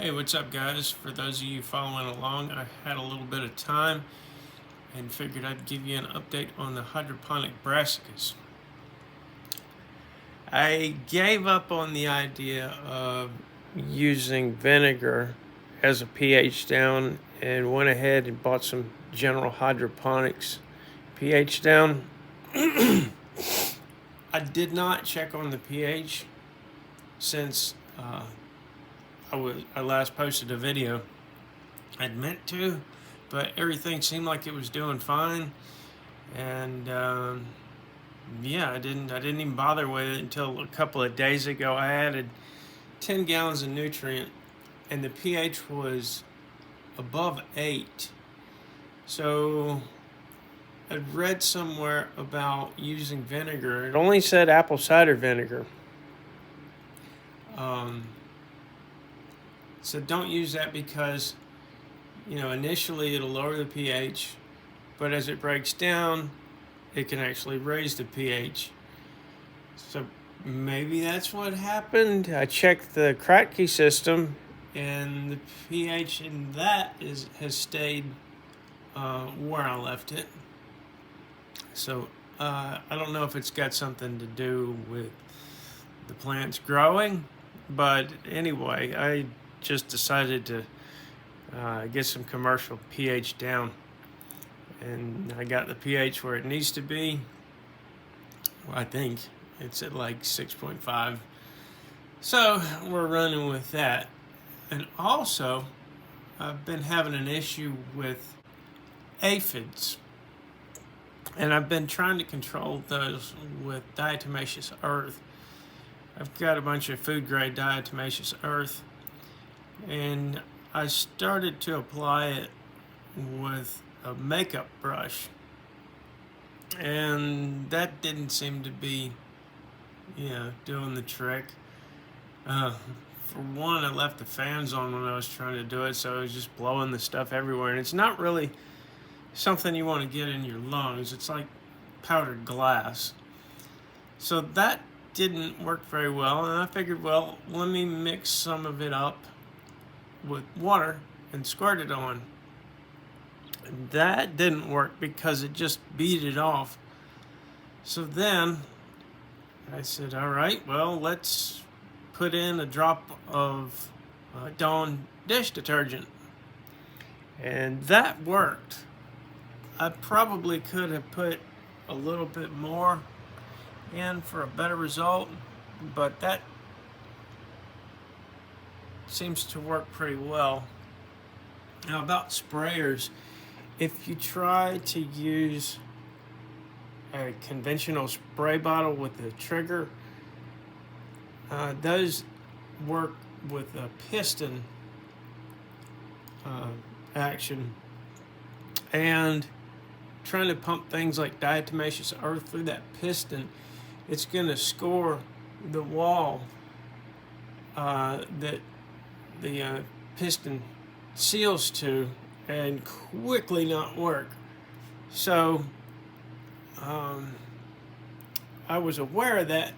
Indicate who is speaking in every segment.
Speaker 1: Hey, what's up, guys? For those of you following along, I had a little bit of time and figured I'd give you an update on the hydroponic brassicas. I gave up on the idea of using vinegar as a pH down and went ahead and bought some General Hydroponics pH down. I did not check on the pH since I last posted a video. I'd meant to, but everything seemed like it was doing fine, and yeah, I didn't even bother with it until a couple of days ago. I added 10 gallons of nutrient, and the pH was above 8. So I'd read somewhere about using vinegar. It only said apple cider vinegar. So don't use that because, initially it'll lower the pH, but as it breaks down, it can actually raise the pH. So maybe that's what happened. I checked the Kratky system, and the pH in that has stayed where I left it. So I don't know if it's got something to do with the plants growing, but anyway, I just decided to get some commercial pH down, and I got the pH where it needs to be. Well, I think it's at like 6.5, so we're running with that. And also, I've been having an issue with aphids, and I've been trying to control those with diatomaceous earth. I've got a bunch of food grade diatomaceous earth, and I started to apply it with a makeup brush, and that didn't seem to be, doing the trick. For one, I left the fans on when I was trying to do it, so it was just blowing the stuff everywhere, and it's not really something you want to get in your lungs. It's like powdered glass. So that didn't work very well, and I figured, well, let me mix some of it up with water and squirt it on. That didn't work because it just beat it off. So then I said, all right, well, let's put in a drop of Dawn dish detergent. And that worked. I probably could have put a little bit more in for a better result, but that seems to work pretty well. Now, about sprayers, if you try to use a conventional spray bottle with a trigger, those work with a piston action, and trying to pump things like diatomaceous earth through that piston, it's going to score the wall that the piston seals to and quickly not work. So I was aware of that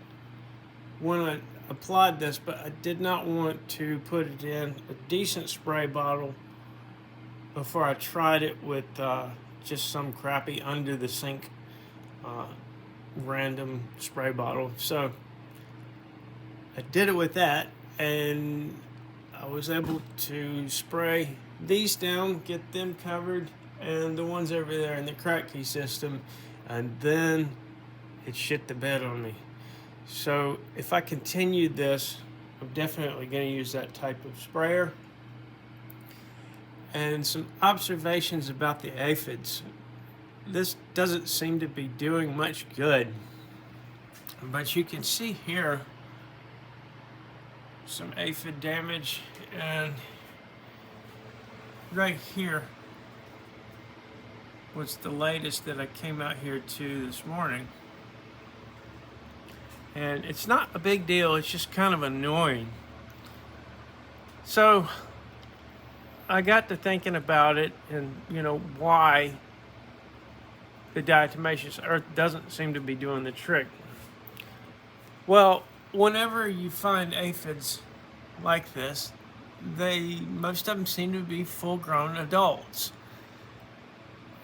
Speaker 1: when I applied this, but I did not want to put it in a decent spray bottle before I tried it with just some crappy under the sink random spray bottle. So I did it with that, and I was able to spray these down, get them covered, and the ones over there in the Kratky system, and then it shit the bed on me. So if I continued this, I'm definitely going to use that type of sprayer. And some observations about the aphids. This doesn't seem to be doing much good, but you can see here some aphid damage, and right here was the latest that I came out here to this morning. And it's not a big deal, it's just kind of annoying. So I got to thinking about it, and why the diatomaceous earth doesn't seem to be doing the trick. Well, whenever you find aphids like this, most of them seem to be full-grown adults.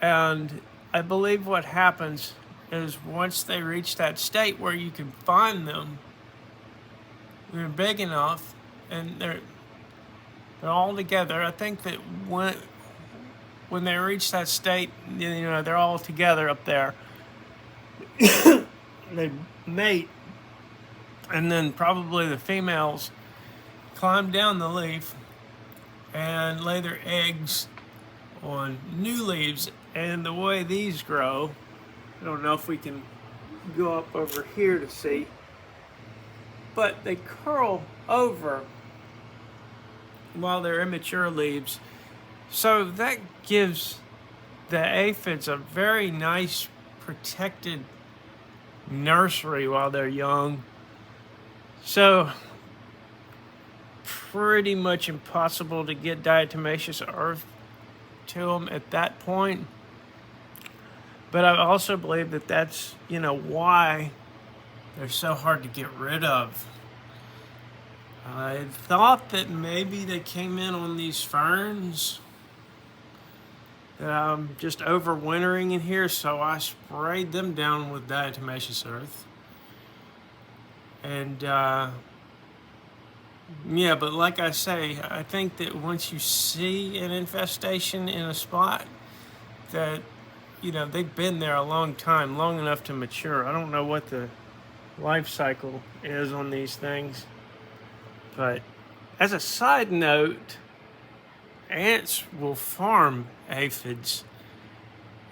Speaker 1: And I believe what happens is once they reach that state where you can find them, they're big enough and they're all together. I think that when they reach that state, they're all together up there. They mate, and then probably the females climb down the leaf and lay their eggs on new leaves. And the way these grow, I don't know if we can go up over here to see, but they curl over while they're immature leaves. So that gives the aphids a very nice protected nursery while they're young. So pretty much impossible to get diatomaceous earth to them at that point. But I also believe that that's, why they're so hard to get rid of. I thought that maybe they came in on these ferns, just overwintering in here, so I sprayed them down with diatomaceous earth. And yeah, but like I say, I think that once you see an infestation in a spot, that they've been there a long time, long enough to mature. I don't know what the life cycle is on these things, but as a side note, ants will farm aphids,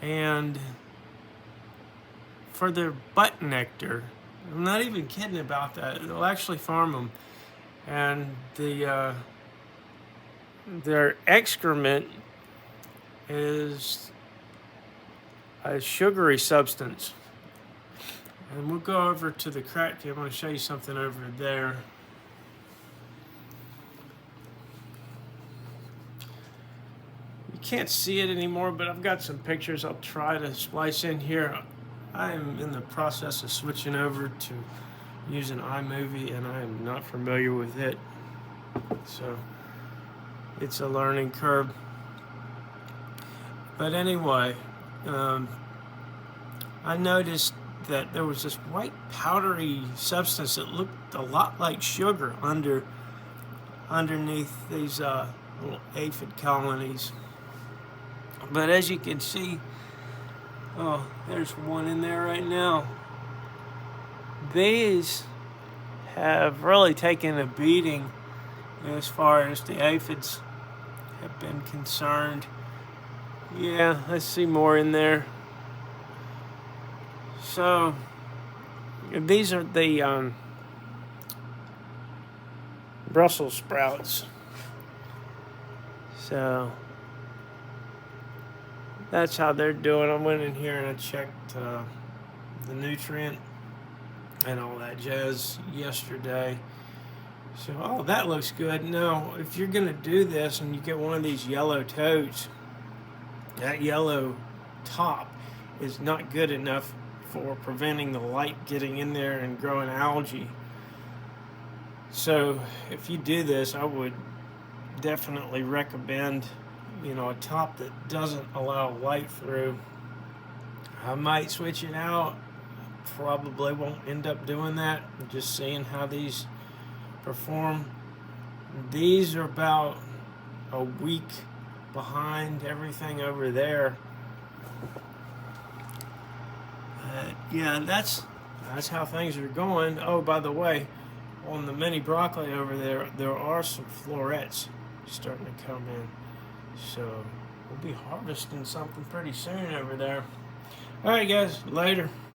Speaker 1: and for their butt nectar, I'm not even kidding about that, they'll actually farm them, and their excrement is a sugary substance. And we'll go over to the crack here. I'm going to show you something over there. You can't see it anymore, but I've got some pictures I'll try to splice in here. I am in the process of switching over to using iMovie, and I am not familiar with it. So it's a learning curve. But anyway, I noticed that there was this white powdery substance that looked a lot like sugar underneath these little aphid colonies. But as you can see, oh, there's one in there right now. These have really taken a beating as far as the aphids have been concerned. Yeah, I see more in there. So these are the Brussels sprouts. So that's how they're doing. I went in here and I checked the nutrient and all that jazz yesterday. So, oh, that looks good. Now, if you're going to do this and you get one of these yellow toads, that yellow top is not good enough for preventing the light getting in there and growing algae. So if you do this, I would definitely recommend, a top that doesn't allow light through. I might switch it out. Probably won't end up doing that. I'm just seeing how these perform. These are about a week behind everything over there. Yeah, that's how things are going. Oh, by the way, on the mini broccoli over there are some florets starting to come in. So we'll be harvesting something pretty soon over there. All right, guys, later.